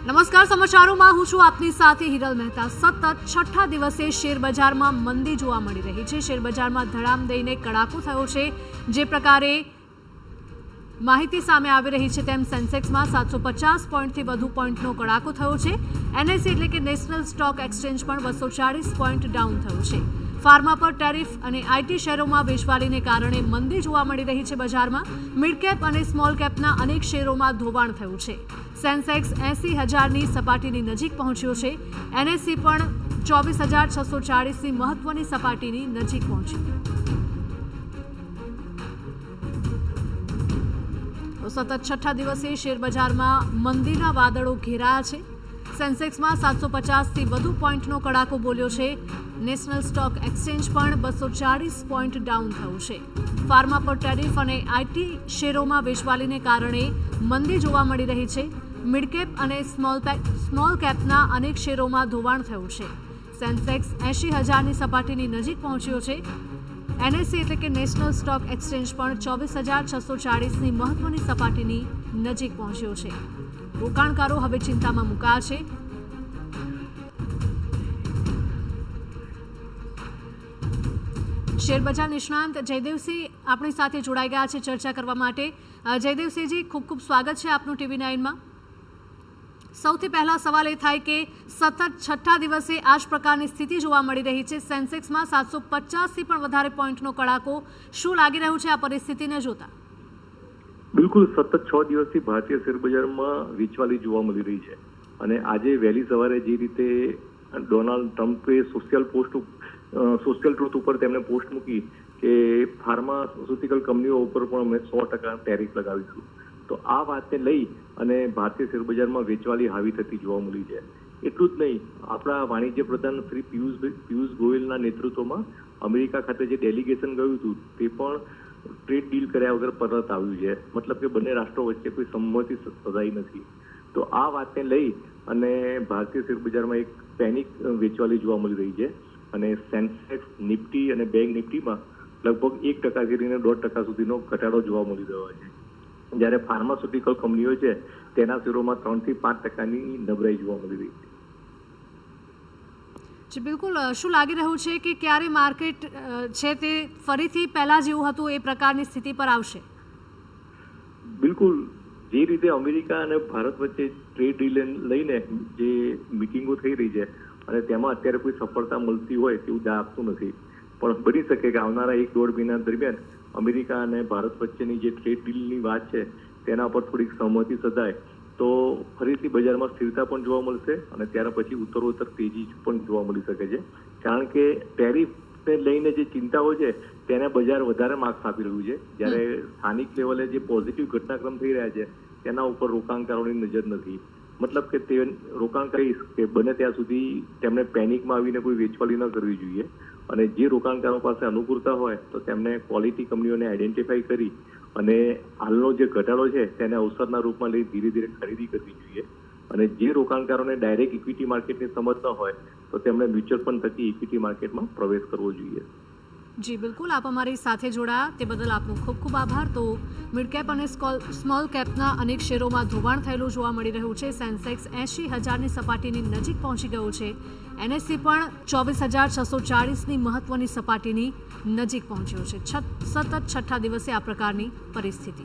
નમસ્કાર, સમાચારોમાં હું છું આપની સાથે હિરલ મહેતા। સતત છઠ્ઠા દિવસે શેરબજારમાં મંદી જોવા મળી રહી છે। શેરબજારમાં ધડામ દઈને કડાકો થયો છે। જે પ્રકારે માહિતી સામે આવી રહી છે તેમ સેન્સેક્સમાં 750 પોઈન્ટથી વધુ પોઈન્ટનો કડાકો થયો છે। એનએસઈ એટલે કે નેશનલ સ્ટોક એક્સચેન્જ પણ 240 પોઈન્ટ ડાઉન થયું છે। ફાર્મા પર ટેરિફ અને આઈટી શેરોમાં વેચવાલીને કારણે મંદી જોવા મળી રહી છે। બજારમાં મિડ કેપ અને સ્મોલ કેપના અનેક શેરોમાં ધોવાણ થયું છે। સેન્સેક્સ 80,000ની સપાટીની નજીક પહોંચ્યો છે। એનએસઈ પણ 24,640ની મહત્વની સપાટીની નજીક પહોંચ્યું। સતત છઠ્ઠા દિવસે શેરબજારમાં મંદીના વાદળો ઘેરાયા છે। સેન્સેક્સમાં 750થી વધુ પોઈન્ટનો કડાકો બોલ્યો છે। નેશનલ સ્ટોક એક્સચેન્જ પણ 240 પોઈન્ટ ડાઉન થયું છે। ફાર્મા પર ટેરિફ અને આઈટી શેરોમાં વેચવાલીને કારણે મંદી જોવા મળી રહી છે। મિડકેપ અને સ્મોલ કેપના અનેક શેરોમાં ધોવાણ થયું છે। સેન્સેક્સ 80,000ની સપાટીની નજીક પહોંચ્યો છે। એનએસઈ એટલે કે નેશનલ સ્ટોક એક્સચેન્જ પણ 24,640ની મહત્વની સપાટીની નજીક પહોંચ્યો છે। રોકાણકારો હવે ચિંતામાં મુકાયા છે। શેરબજાર નિષ્ણાંત જયદેવસિંહ આપણી સાથે જોડાઈ ગયા છે ચર્ચા કરવા માટે। જયદેવસિંહજી, ખૂબ ખૂબ સ્વાગત છે આપનું ટીવી 9માં। સૌથી પહેલા સવાલ એ થાય કે સતત છઠ્ઠા દિવસે આ જ પ્રકારની સ્થિતિ જોવા મળી રહી છે। સેન્સેક્સમાં 750થી પણ વધારે પોઈન્ટનો કડાકો, શું લાગી રહ્યું છે આ પરિસ્થિતિને જોતા? બિલકુલ, સતત 6 દિવસથી ભારતીય શેરબજારમાં વેચવાલી જોવા મળી રહી છે અને આજે વહેલી સવારે જે રીતે ડોનાલ્ડ ટ્રમ્પે સોશિયલ ટ્રુથ ઉપર તેમણે પોસ્ટ મૂકી કે ફાર્માસ્યુટિકલ કંપનીઓ ઉપર પણ અમે 100% ટેરિફ લગાવીશું, તો આ વાતને લઈ અને ભારતીય શેરબજારમાં વેચવાલી હાવી થતી જોવા મળી છે। એટલું જ નહીં, આપણા વાણિજ્ય પ્રધાન શ્રી પિયુષ ગોયલના નેતૃત્વમાં અમેરિકા ખાતે જે ડેલિગેશન ગયું હતું તે પણ ટ્રેડ ડીલ કર્યા વગર પરત આવ્યું છે। મતલબ કે બંને રાષ્ટ્રો વચ્ચે કોઈ સંમતિ સધાઈ નથી। તો આ વાતને લઈ અને ભારતીય શેરબજારમાં એક પેનિક વેચવાલી જોવા મળી રહી છે અને સેન્સેક્સ, નિફ્ટી અને બેંક નિફ્ટીમાં લગભગ 1% થી 1.5% સુધીનો ઘટાડો જોવા મળી રહ્યો છે। જ્યારે ફાર્માસ્યુટિકલ કંપનીઓ છે તેના શેરોમાં 3 થી 5%ની નબળાઈ જોવા મળી રહી છે। જી બિલકુલ, શું લાગી રહ્યું છે કે ક્યારે માર્કેટ છે તે ફરીથી પહેલા જેવું હતું એ પ્રકારની સ્થિતિ પર આવશે? બિલકુલ, જે રીતે અમેરિકા અને ભારત વચ્ચે ટ્રેડ ડીલ લઈને જે મિટિંગો થઈ રહી છે અને તેમાં અત્યારે કોઈ સફળતા મળતી હોય તેવું જાપતું નથી, પણ બની શકે કે આવનારા 1-1.5 મહિના દરમિયાન અમેરિકા અને ભારત વચ્ચેની જે ટ્રેડ ડીલની વાત છે તેના પર થોડીક સહમતિ સધાય તો ફરીથી બજારમાં સ્થિરતા પણ જોવા મળશે અને ત્યાર પછી ઉત્તરોત્તર તેજી પણ જોવા મળી શકે છે। કારણ કે ટેરિફને લઈને જે ચિંતાઓ છે તેને બજાર વધારે માર્ક્સ આપી રહ્યું છે, જ્યારે સ્થાનિક લેવલે જે પોઝિટિવ ઘટનાક્રમ થઈ રહ્યા છે તેના ઉપર રોકાણકારોની નજર નથી। મતલબ કે તે રોકાણ કહીશ કે બને ત્યાં સુધી તેમણે પેનિકમાં આવીને કોઈ વેચવાલી ન કરવી જોઈએ અને જે રોકાણકારો પાસે અનુકૂળતા હોય તો તેમને ક્વોલિટી કંપનીઓને આઈડેન્ટિફાઈ કરી અને હાલનો જે ઘટાડો છે તેને અવસરના રૂપમાં લઈ ધીરે ધીરે ખરીદી કરવી જોઈએ અને જે રોકાણકારોને ડાયરેક્ટ ઇક્વિટી માર્કેટની સમજ ન હોય તો તેમણે મ્યુચ્યુઅલ ફંડ થકી ઇક્વિટી માર્કેટમાં પ્રવેશ કરવો જોઈએ। જી બિલકુલ, આપ અમારી સાથે જોડાયા તે બદલ આપનો ખૂબ ખૂબ આભાર। તો મિડકેપ અને સ્મોલ કેપના અનેક શેરોમાં ધોવાણ થયેલું જોવા મળી રહ્યું છે। સેન્સેક્સ 80,000ની સપાટીની નજીક પહોંચી ગયું છે। એનએસઈ પણ 24,640ની મહત્વની સપાટીની નજીક પહોંચ્યો છે। સતત છઠ્ઠા દિવસે આ પ્રકારની પરિસ્થિતિ।